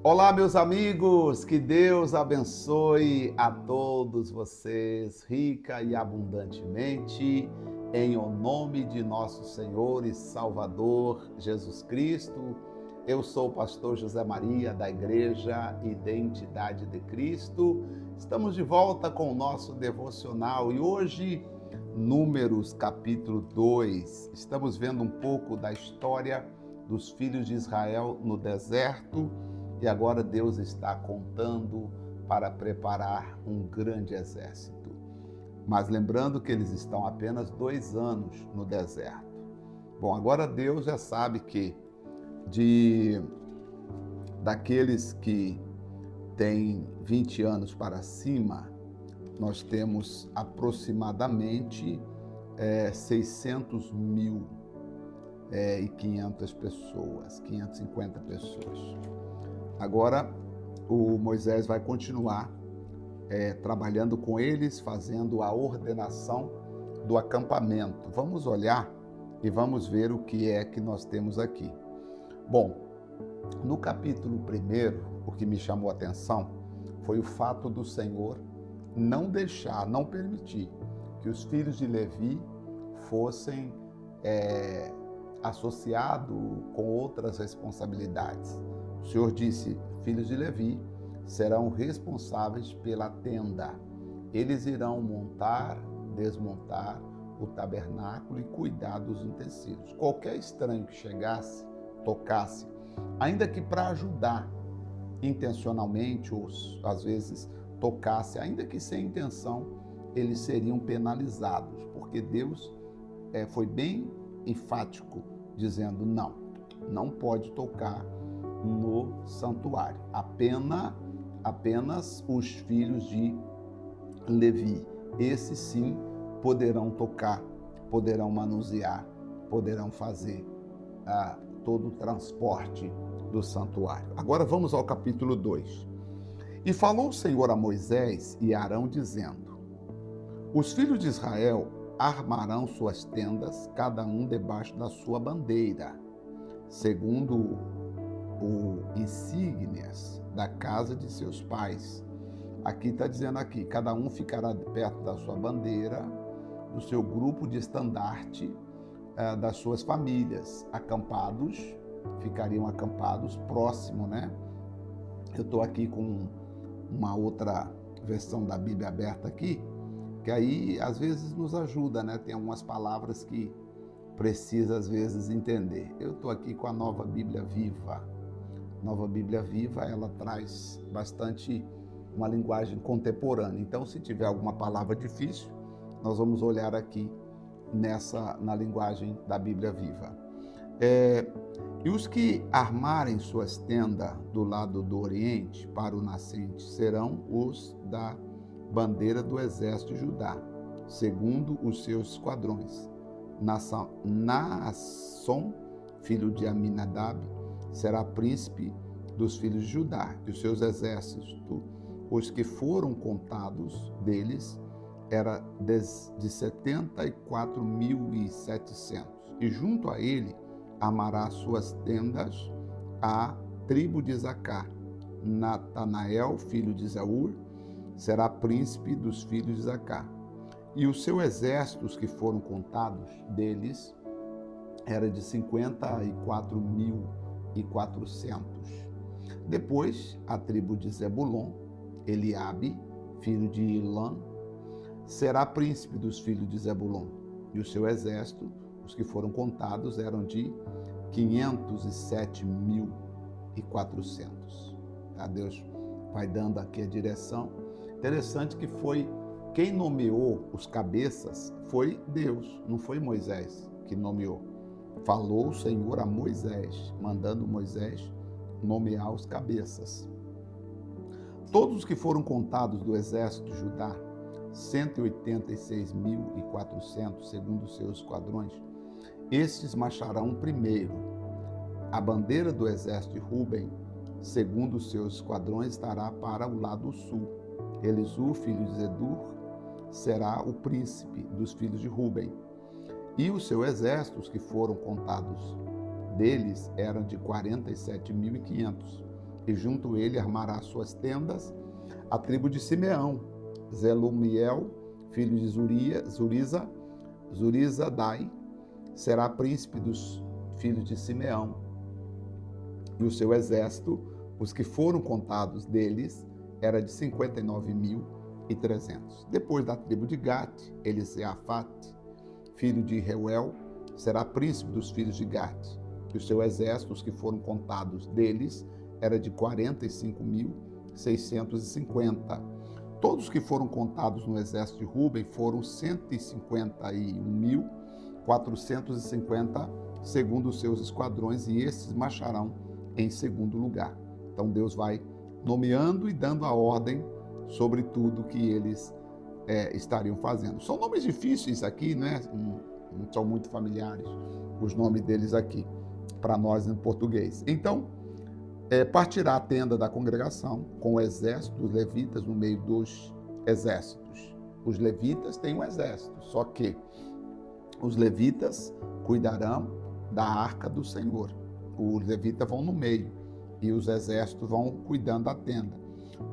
Olá, meus amigos, que Deus abençoe a todos vocês rica e abundantemente, em o nome de nosso Senhor e Salvador Jesus Cristo. Eu sou o pastor José Maria, da Igreja Identidade de Cristo. Estamos de volta com o nosso devocional e hoje, Números capítulo 2, estamos vendo um pouco da história dos filhos de Israel no deserto. E agora Deus está contando para preparar um grande exército. Mas lembrando que eles estão apenas 2 anos no deserto. Bom, agora Deus já sabe que daqueles que têm 20 anos para cima, nós temos aproximadamente 600 mil e 500 pessoas, 550 pessoas. Agora, o Moisés vai continuar trabalhando com eles, fazendo a ordenação do acampamento. Vamos olhar e vamos ver o que é que nós temos aqui. Bom, no capítulo 1, o que me chamou a atenção foi o fato do Senhor não permitir que os filhos de Levi fossem associados com outras responsabilidades. O Senhor disse: filhos de Levi serão responsáveis pela tenda. Eles irão montar, desmontar o tabernáculo e cuidar dos utensílios. Qualquer estranho que chegasse, tocasse, ainda que para ajudar intencionalmente, ou às vezes tocasse, ainda que sem intenção, eles seriam penalizados, porque Deus foi bem enfático, dizendo: não pode tocar no santuário, apenas os filhos de Levi. Esses sim poderão tocar, poderão manusear, poderão fazer todo o transporte do santuário. Agora vamos ao capítulo 2. E falou o Senhor a Moisés e a Arão, dizendo: os filhos de Israel armarão suas tendas, cada um debaixo da sua bandeira, segundo insígnias da casa de seus pais. Aqui está dizendo aqui, cada um ficará perto da sua bandeira, do seu grupo de estandarte, das suas famílias, ficariam acampados próximo, né? Eu estou aqui com uma outra versão da Bíblia aberta aqui, que aí às vezes nos ajuda, né? Tem algumas palavras que precisa às vezes entender. Eu estou aqui com a Nova Bíblia Viva. Nova Bíblia Viva, ela traz bastante uma linguagem contemporânea. Então, se tiver alguma palavra difícil, nós vamos olhar aqui na linguagem da Bíblia Viva. E os que armarem suas tendas do lado do Oriente para o nascente serão os da bandeira do exército de Judá, segundo os seus esquadrões. Naasson, filho de Aminadab, será príncipe dos filhos de Judá, e os seus exércitos, os que foram contados deles, era de 74.700. E junto a ele amará suas tendas a tribo de Isacar. Natanael, filho de Zaur, será príncipe dos filhos de Isacar. E os seus exércitos que foram contados deles era de 54.400. Depois, a tribo de Zebulon, Eliabe, filho de Ilã, será príncipe dos filhos de Zebulon. E o seu exército, os que foram contados, eram de 507.400. Deus vai dando aqui a direção. Interessante que quem nomeou os cabeças foi Deus, não foi Moisés que nomeou. Falou o Senhor a Moisés, mandando Moisés nomear os cabeças. Todos os que foram contados do exército de Judá, 186.400, segundo os seus esquadrões, estes marcharão primeiro. A bandeira do exército de Ruben, segundo os seus esquadrões, estará para o lado sul. Elisur, filho de Zedur, será o príncipe dos filhos de Ruben. E os seus exércitos, que foram contados deles, eram de 47.500. e junto a ele armará suas tendas a tribo de Simeão. Zelumiel, filho de Zurizadai, será príncipe dos filhos de Simeão. E o seu exército, os que foram contados deles, era de 59.300. Depois da tribo de Gad, Eliseafat, filho de Reuel, será príncipe dos filhos de Gad. E o seu exército, os que foram contados deles, era de 45.650. Todos que foram contados no exército de Ruben foram 151.450, segundo os seus esquadrões, e estes marcharão em segundo lugar. Então Deus vai nomeando e dando a ordem sobre tudo que eles estariam fazendo. São nomes difíceis aqui, né? Não são muito familiares os nomes deles aqui para nós em português. Então, partirá a tenda da congregação com o exército dos levitas no meio dos exércitos. Os levitas têm um exército, só que os levitas cuidarão da arca do Senhor. Os levitas vão no meio e os exércitos vão cuidando da tenda.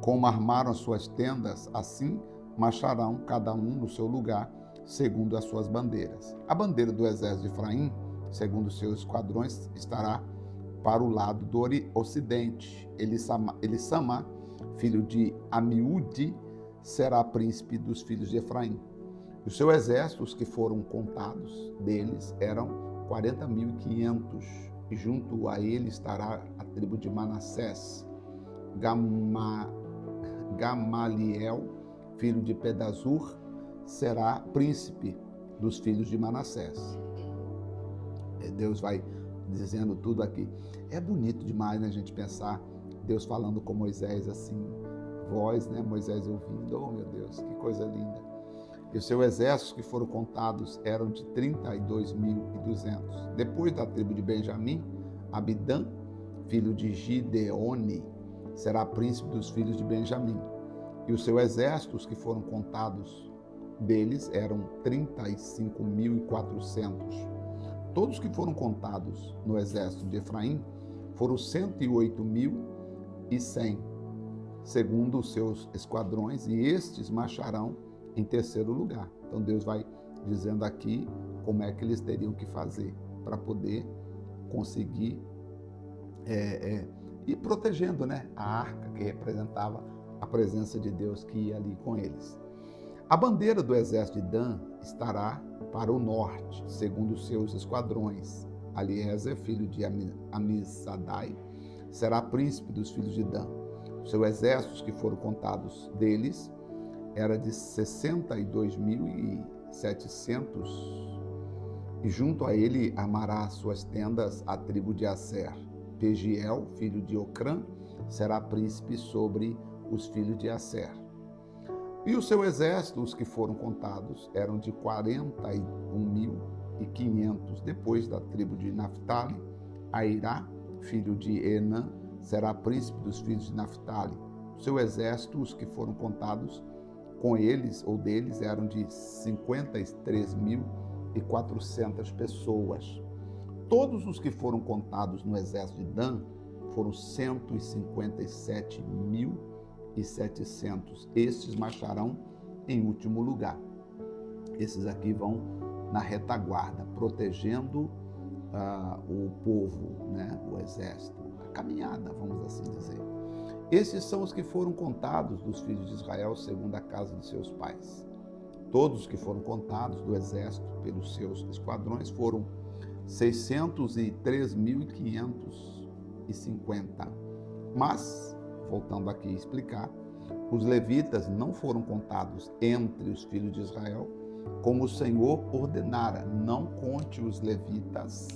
Como armaram as suas tendas, assim marcharão cada um no seu lugar, segundo as suas bandeiras. A bandeira do exército de Efraim, segundo os seus esquadrões, estará para o lado do ocidente. Elisama, filho de Amiúde, será príncipe dos filhos de Efraim. O seu exército, os que foram contados deles, eram 40.500. E junto a ele estará a tribo de Manassés. Gamaliel, filho de Pedazur, será príncipe dos filhos de Manassés. Deus vai dizendo tudo aqui. É bonito demais, né, a gente pensar Deus falando com Moisés assim, voz, né, Moisés ouvindo. Oh, meu Deus, que coisa linda. E os seus exércitos que foram contados eram de 32.200. Depois da tribo de Benjamim, Abidã, filho de Gideone, será príncipe dos filhos de Benjamim. E os seus exércitos que foram contados deles eram 35.400. Todos que foram contados no exército de Efraim foram 108.100, segundo os seus esquadrões, e estes marcharão em terceiro lugar. Então Deus vai dizendo aqui como é que eles teriam que fazer para poder conseguir ir protegendo, né, a arca que representava a presença de Deus que ia ali com eles. A bandeira do exército de Dan estará para o norte, segundo os seus esquadrões. Eliezer, filho de Amisadai, será príncipe dos filhos de Dan. Os seus exércitos que foram contados deles era de 62.700, e junto a ele armará suas tendas a tribo de Aser. Pegiel, filho de Ocrã, será príncipe sobre os filhos de Aser. E o seu exército, os que foram contados, eram de 41.500. Depois da tribo de Naphtali, Airá, filho de Enã, será príncipe dos filhos de Naphtali. O seu exército, os que foram contados com eles ou deles, eram de 53.400 pessoas. Todos os que foram contados no exército de Dan foram 157.700. Estes marcharão em último lugar. Esses aqui vão na retaguarda, protegendo o povo, né, o exército, a caminhada, vamos assim dizer. Esses são os que foram contados dos filhos de Israel segundo a casa de seus pais. Todos que foram contados do exército pelos seus esquadrões foram 603.550. Mas, voltando aqui a explicar, os levitas não foram contados entre os filhos de Israel, como o Senhor ordenara. Não conte os levitas,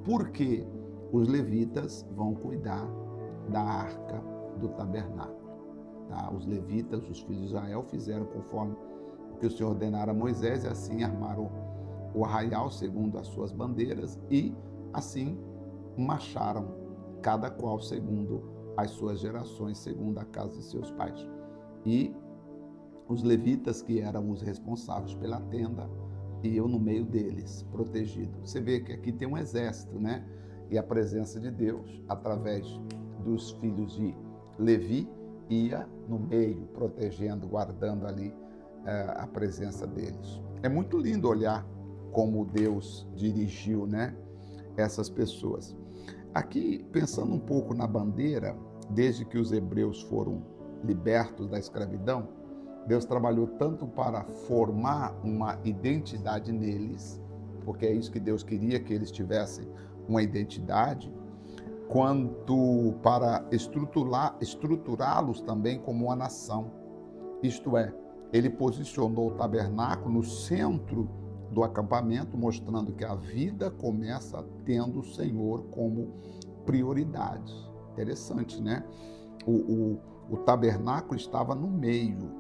porque os levitas vão cuidar da arca do tabernáculo. Tá? Os levitas, os filhos de Israel, fizeram conforme o que o Senhor ordenara a Moisés, e assim armaram o arraial segundo as suas bandeiras, e assim marcharam, cada qual segundo as suas gerações, segundo a casa de seus pais. E os levitas, que eram os responsáveis pela tenda, iam no meio deles, protegido. Você vê que aqui tem um exército, né? E a presença de Deus, através dos filhos de Levi ia no meio, protegendo, guardando ali a presença deles. É muito lindo olhar como Deus dirigiu, né, essas pessoas. Aqui, pensando um pouco na bandeira, desde que os hebreus foram libertos da escravidão, Deus trabalhou tanto para formar uma identidade neles, porque é isso que Deus queria, que eles tivessem uma identidade, quanto para estruturá-los também como uma nação. Isto é, ele posicionou o tabernáculo no centro do acampamento, mostrando que a vida começa tendo o Senhor como prioridade. Interessante, né? O tabernáculo estava no meio,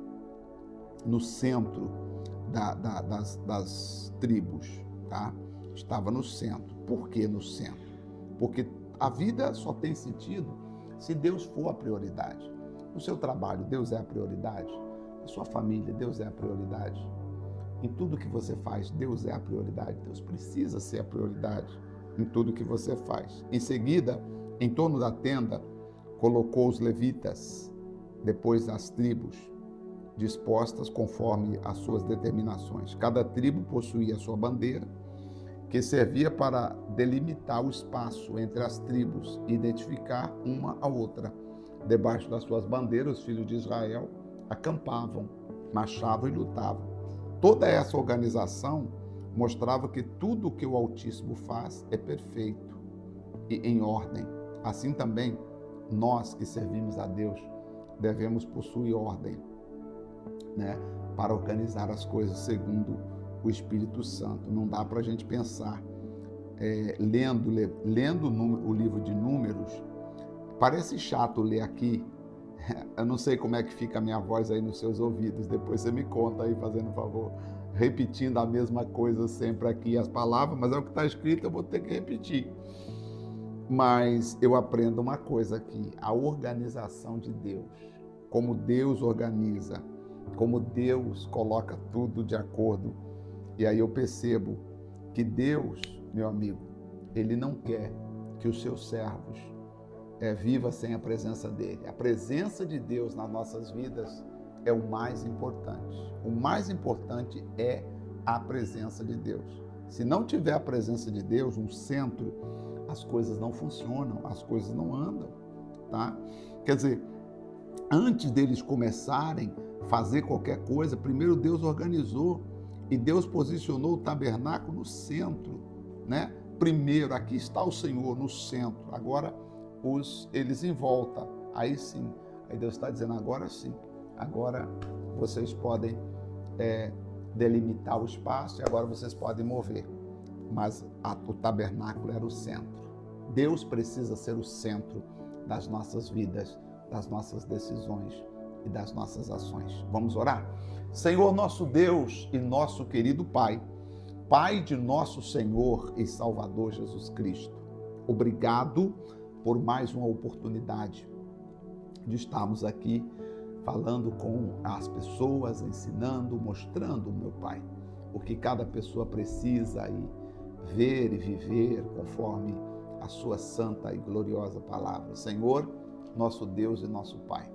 no centro das tribos, tá? Estava no centro. Por que no centro? Porque a vida só tem sentido se Deus for a prioridade. No seu trabalho, Deus é a prioridade. Na sua família, Deus é a prioridade. Em tudo que você faz, Deus é a prioridade. Deus precisa ser a prioridade em tudo que você faz. Em seguida, em torno da tenda, colocou os levitas, depois as tribos, dispostas conforme as suas determinações. Cada tribo possuía a sua bandeira, que servia para delimitar o espaço entre as tribos e identificar uma a outra. Debaixo das suas bandeiras, os filhos de Israel acampavam, marchavam e lutavam. Toda essa organização mostrava que tudo o que o Altíssimo faz é perfeito e em ordem. Assim também, nós que servimos a Deus devemos possuir ordem, né, para organizar as coisas segundo o Espírito Santo. Não dá para a gente pensar, lendo o livro de Números. Parece chato ler aqui. Eu não sei como é que fica a minha voz aí nos seus ouvidos. Depois você me conta aí, fazendo um favor, repetindo a mesma coisa sempre aqui, as palavras, mas é o que está escrito, eu vou ter que repetir. Mas eu aprendo uma coisa aqui: a organização de Deus, como Deus organiza, como Deus coloca tudo de acordo. E aí eu percebo que Deus, meu amigo, Ele não quer que os seus servos vivam sem a presença dEle. A presença de Deus nas nossas vidas é o mais importante. O mais importante é a presença de Deus. Se não tiver a presença de Deus no centro, as coisas não funcionam, as coisas não andam, tá? Quer dizer, antes deles começarem a fazer qualquer coisa, primeiro Deus organizou e Deus posicionou o tabernáculo no centro, né? Primeiro, aqui está o Senhor no centro, agora eles em volta, aí sim, aí Deus está dizendo, agora sim, agora vocês podem delimitar o espaço e agora vocês podem mover, mas o tabernáculo era o centro. Deus precisa ser o centro das nossas vidas, das nossas decisões e das nossas ações. Vamos orar? Senhor, nosso Deus e nosso querido Pai, Pai de nosso Senhor e Salvador Jesus Cristo, obrigado por mais uma oportunidade de estarmos aqui falando com as pessoas, ensinando, mostrando, meu Pai, o que cada pessoa precisa ver e viver conforme a sua santa e gloriosa palavra. Senhor, nosso Deus e nosso Pai,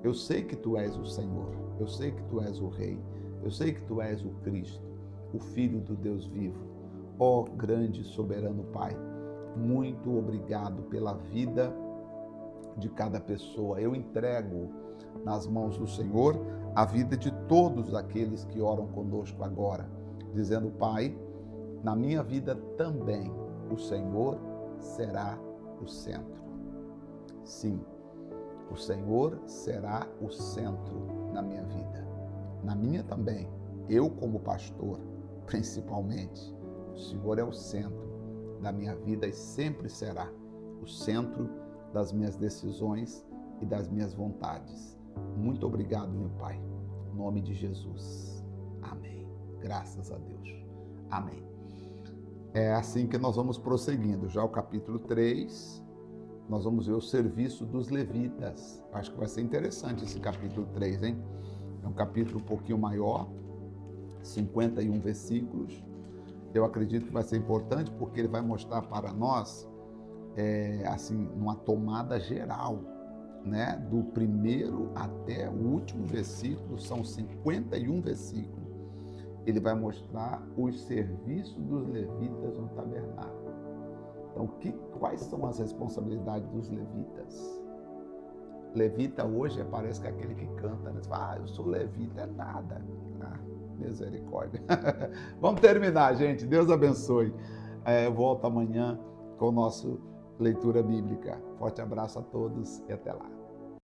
eu sei que Tu és o Senhor, eu sei que Tu és o Rei, eu sei que Tu és o Cristo, o Filho do Deus vivo. Ó grande e soberano Pai, muito obrigado pela vida de cada pessoa. Eu entrego nas mãos do Senhor a vida de todos aqueles que oram conosco agora, dizendo, Pai, na minha vida também o Senhor será o centro. Sim, o Senhor será o centro na minha vida. Na minha também, eu como pastor, principalmente, o Senhor é o centro da minha vida e sempre será o centro das minhas decisões e das minhas vontades. Muito obrigado, meu Pai. Em nome de Jesus. Amém. Graças a Deus. Amém. É assim que nós vamos prosseguindo. Já o capítulo 3, nós vamos ver o serviço dos levitas. Acho que vai ser interessante esse capítulo 3, hein? É um capítulo um pouquinho maior, 51 versículos. Eu acredito que vai ser importante porque ele vai mostrar para nós assim, numa tomada geral, né? Do primeiro até o último versículo, são 51 versículos. Ele vai mostrar os serviços dos levitas no tabernáculo. Então, quais são as responsabilidades dos levitas? Levita hoje parece que é aquele que canta, né? Você fala, eu sou levita, é nada. Ah, misericórdia. Vamos terminar, gente. Deus abençoe. Eu volto amanhã com o nosso leitura bíblica. Forte abraço a todos e até lá.